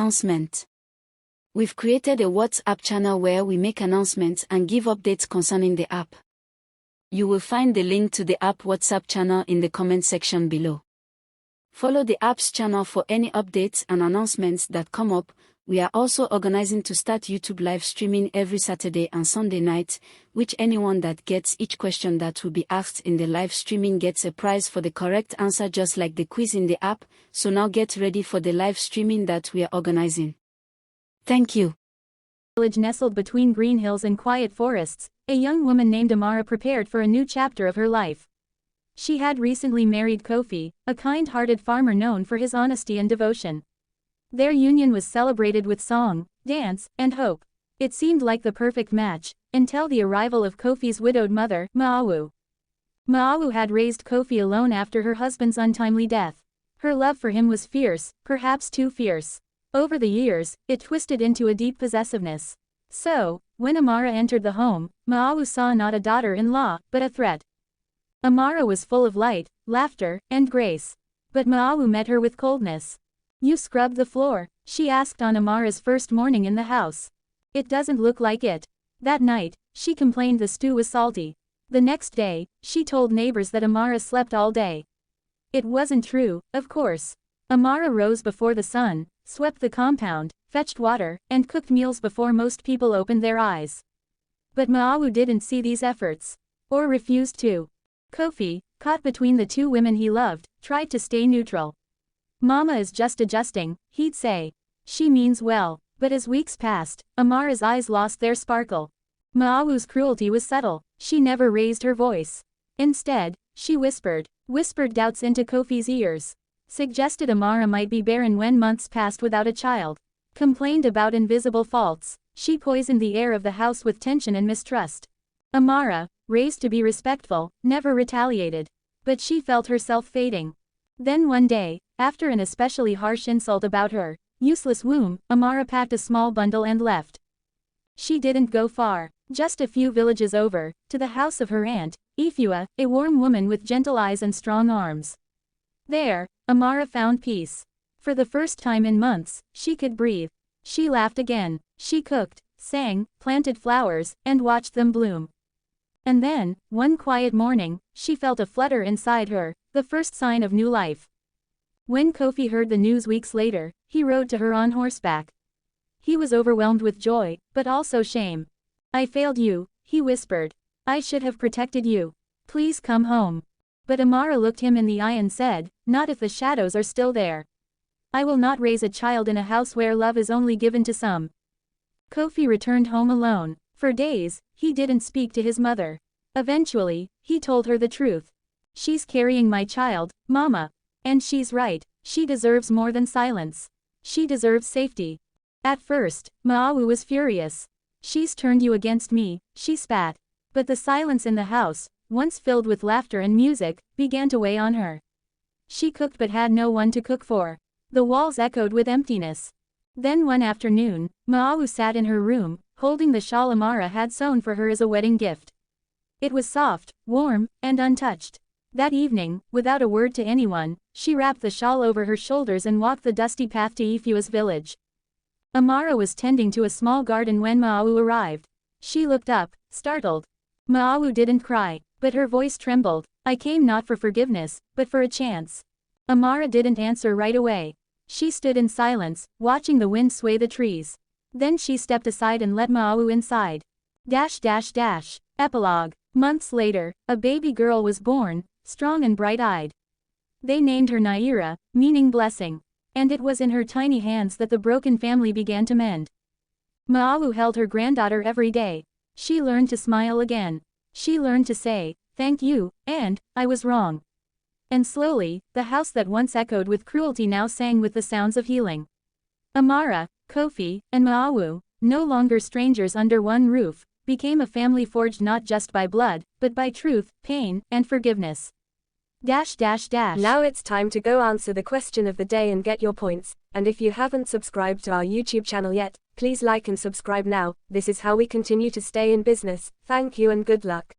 Announcement. We've created a WhatsApp channel where we make announcements and give updates concerning the app. You will find the link to the app WhatsApp channel in the comment section below. Follow the app's channel for any updates and announcements that come up. We are also organizing to start YouTube live streaming every Saturday and Sunday night, which anyone that gets each question that will be asked in the live streaming gets a prize for the correct answer, just like the quiz in the app. So now get ready for the live streaming that we are organizing. Thank you. Village nestled between green hills and quiet forests, a young woman named Amara prepared for a new chapter of her life. She had recently married Kofi, a kind-hearted farmer known for his honesty and devotion. Their union was celebrated with song, dance, and hope. It seemed like the perfect match, until the arrival of Kofi's widowed mother, Maawu. Maawu had raised Kofi alone after her husband's untimely death. Her love for him was fierce, perhaps too fierce. Over the years, it twisted into a deep possessiveness. So, when Amara entered the home, Maawu saw not a daughter-in-law, but a threat. Amara was full of light, laughter, and grace. But Maawu met her with coldness. "You scrubbed the floor?" she asked on Amara's first morning in the house. "It doesn't look like it." That night, she complained the stew was salty. The next day, she told neighbors that Amara slept all day. It wasn't true, of course. Amara rose before the sun, swept the compound, fetched water, and cooked meals before most people opened their eyes. But Maawu didn't see these efforts. Or refused to. Kofi, caught between the two women he loved, tried to stay neutral. "Mama is just adjusting," he'd say. "She means well." But as weeks passed, Amara's eyes lost their sparkle. Maawu's cruelty was subtle. She never raised her voice. Instead, she whispered doubts into Kofi's ears. Suggested Amara might be barren when months passed without a child. Complained about invisible faults. She poisoned the air of the house with tension and mistrust. Amara, raised to be respectful, never retaliated. But she felt herself fading. Then one day, after an especially harsh insult about her useless womb, Amara packed a small bundle and left. She didn't go far, just a few villages over, to the house of her aunt, Efua, a warm woman with gentle eyes and strong arms. There, Amara found peace. For the first time in months, she could breathe. She laughed again. She cooked, sang, planted flowers, and watched them bloom. And then, one quiet morning, she felt a flutter inside her, the first sign of new life. When Kofi heard the news weeks later, he rode to her on horseback. He was overwhelmed with joy, but also shame. "I failed you," he whispered. "I should have protected you. Please come home." But Amara looked him in the eye and said, "Not if the shadows are still there. I will not raise a child in a house where love is only given to some." Kofi returned home alone. For days, he didn't speak to his mother. Eventually, he told her the truth. "She's carrying my child, Mama. And she's right. She deserves more than silence. She deserves safety." At first, Maawu was furious. "She's turned you against me," she spat. But the silence in the house, once filled with laughter and music, began to weigh on her. She cooked but had no one to cook for. The walls echoed with emptiness. Then one afternoon, Maawu sat in her room, holding the shawl Amara had sewn for her as a wedding gift. It was soft, warm, and untouched. That evening, without a word to anyone, she wrapped the shawl over her shoulders and walked the dusty path to Efua's village. Amara was tending to a small garden when Maawu arrived. She looked up, startled. Maawu didn't cry, but her voice trembled. "I came not for forgiveness, but for a chance." Amara didn't answer right away. She stood in silence, watching the wind sway the trees. Then she stepped aside and let Maawu inside. Epilogue. Months later, a baby girl was born, strong and bright-eyed. They named her Naira, meaning blessing. And it was in her tiny hands that the broken family began to mend. Maawu held her granddaughter every day. She learned to smile again. She learned to say, "Thank you," and, "I was wrong." And slowly, the house that once echoed with cruelty now sang with the sounds of healing. Amara, Kofi, and Maawu, no longer strangers under one roof, became a family forged not just by blood, but by truth, pain, and forgiveness. Now it's time to go answer the question of the day and get your points, and if you haven't subscribed to our YouTube channel yet, please like and subscribe now. This is how we continue to stay in business. Thank you and good luck.